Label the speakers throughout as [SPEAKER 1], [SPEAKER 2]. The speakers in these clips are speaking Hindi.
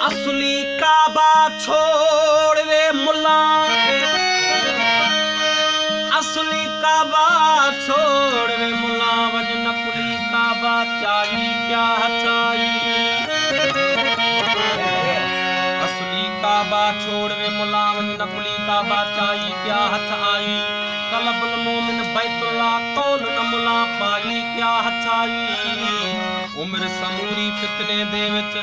[SPEAKER 1] असली काबा छोड़ वे मुल्ला, असली काबा छोड़ वे मुल्ला, वज नकली काबा चाई क्या हचाई। असली काबा छोड़ वे मुल्ला, वज नकली काबा चाई क्या हथ आई। कलबुल मोमिन बैतुल्ला कौन न मुला पाई क्या हचाई। उम्र समूरी फितने दे विच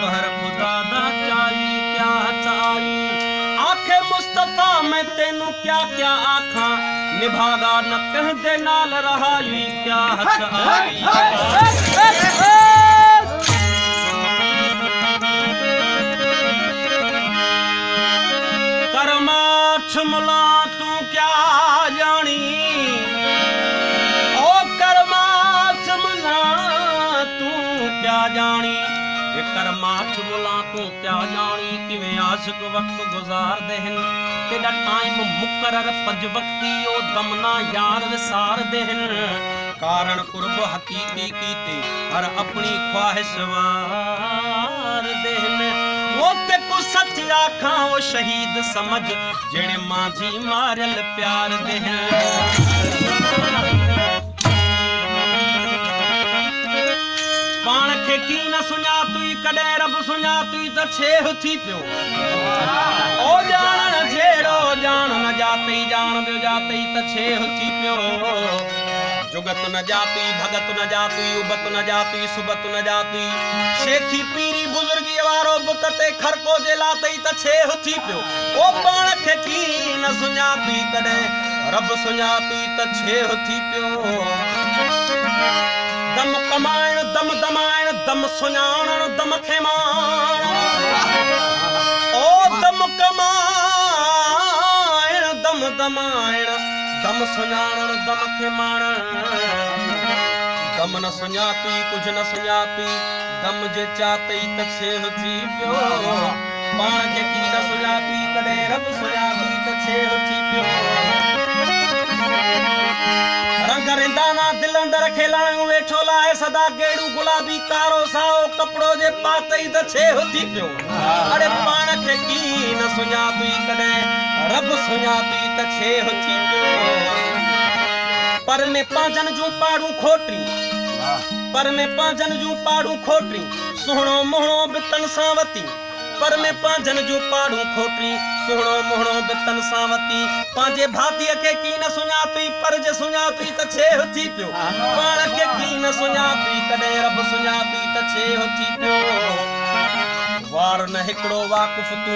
[SPEAKER 1] कहर खुदा दा चाई क्या हचाई। आखे मुस्तफा मैं तेनू क्या क्या आखा, निभागा न कह दे नाल रहाई क्या हचाई। करमाठ मुला तू क्या जानी, ओ करमाठ मुला तू क्या जानी। ये करमाठ मुला तू क्या जानी, किवें आशिक वक्त गुजार देहन, तेरा टाइम मुकरर पंज वक्ती ओ दमना यार विसार देहन। कारण कुर्ब हकीकी कीते हर अपनी ख्वाहिश वार देहन। वो ते को सच आखा वो शहीद समझ, जेड़े मांझी मारल प्यार देहन। पाण खे की न सुञा तुई, कॾहिं रब सुञा तुई त छेह थी पियो। ओ जान जेड़ो जान न जातई, जान ॿियो जातई त छेह थी पियो। जुगत न जाती, भगत न जाती, उबत न जाती, सुबत न जाती। शेखी पीरी बुजुर्गी वारो बुत ते खरको जे लातई त छेह थी पियो। ओ पाण खे की न सुञाती, कॾहिं रब सुञाती त छेह थी पियो। दम कमाइण दम दमाइण दम सुञाणण दम खे माण, ओ दम कमाइण दम दमाइण दम सुञाणण दम खे माणण। दम न सुञाती कुछ न सुञाती, दम जे चातई त छेह थी पियो। पाण खे की न सुञाती, कॾहिं रब सुञाती त छेह थी पियो। रंग रिंदाना दिल अंदर खेलायूं वेठो लाए सदा, गेड़ू गुलाबी कारो साओ कपड़ो जे पातई त छेह थी पियो। अरे पाण खे की न सुञाती, कॾहिं रब सुञाती त छेह थी पियो। पर में पांजन जूं पाड़ू खोटी, पर में पांजन जूं पाड़ू खोटी, सुहणो मोहणो बितन सां वती। पर में पांजन जूं पाड़ू खोटी, सुहणो मोहणो बितन सां वती। पांजे भातीअ खे की न सुञाती, पर जे सुञाती त छेह थी पियो। पाण खे की न सुञाती, कॾहिं रब सुञाती त छेह थी पियो। वार न हिकड़ो वाकुफ़ तू,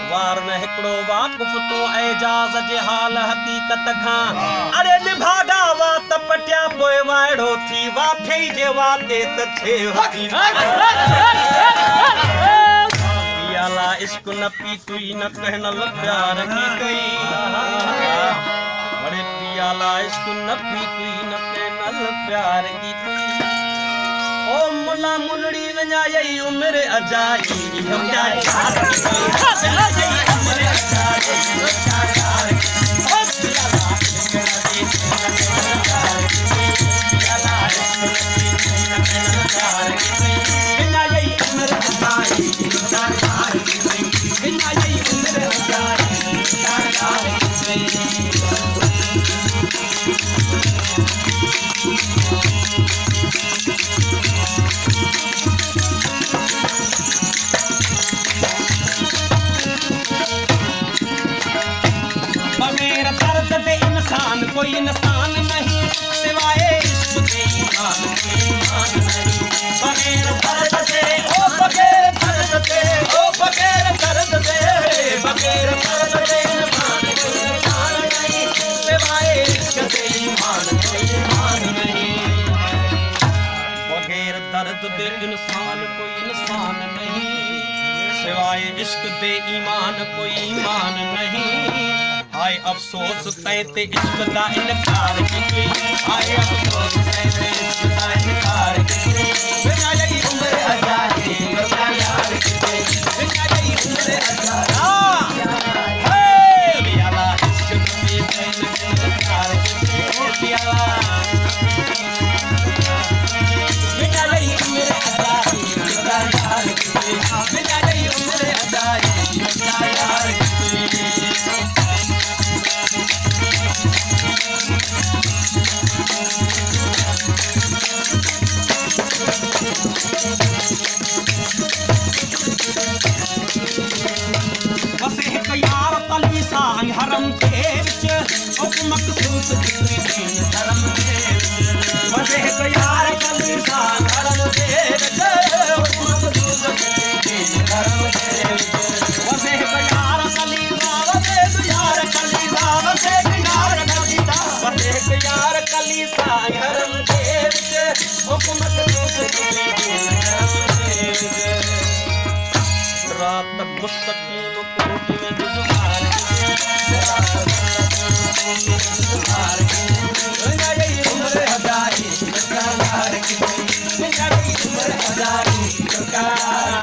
[SPEAKER 1] वार न हिकड़ो वाकुफ़ तू, एजाज़ जे हाल हकीकत खां। अरे निभागा वा त पटिया पोइ वाइड़ो थी, वाफेई जे वाते त छेह थी। पियाला इश्क न पी तुई न कहनल प्यार की गई। बड़े पियाला इश्क न पी तुई न कहनल प्यार की गई। ओ मुला मुलड़ी वञाई उम्र अजाई, क्या यार की गई। उम्र अजाई क्या यार की गई। ओ पियाला इश्क न पी तुई न कहनल प्यार की गई। पियाला इश्क न पी तुई न कहनल प्यार की गई। वञाई उम्र अजाई क्या यार की गई। वञाई उम्र अजाई क्या यार की गई। बगैर दर्द दे इंसान कोई इंसान नहीं, सिवाय इश्क के ईमान के ईमान नहीं। बगैर दर्द दे ओ बगैर दर्द दे ओ बगैर दर्द दे, बगैर दर्द दे इंसान कोई इंसान नहीं, सिवाय इश्क के ईमान के ईमान नहीं। बगैर दर्द दे इंसान कोई इंसान नहीं, सिवाय इश्क दे ईमान कोई ईमान नहीं। हाय अफसोस तैं ते इश्क दा इनकार कीती, हाय अफसोस तैं ते इश्क दा इनकार कीती। वञाई उम्र अजाई क्या यार कीती। वञाई उम्र अजाई हे पियाला इश्क दी तैं इनकार कीती। पियाला वञाई उम्र अजाई क्या यार कीती। वञाई उम्र हजारी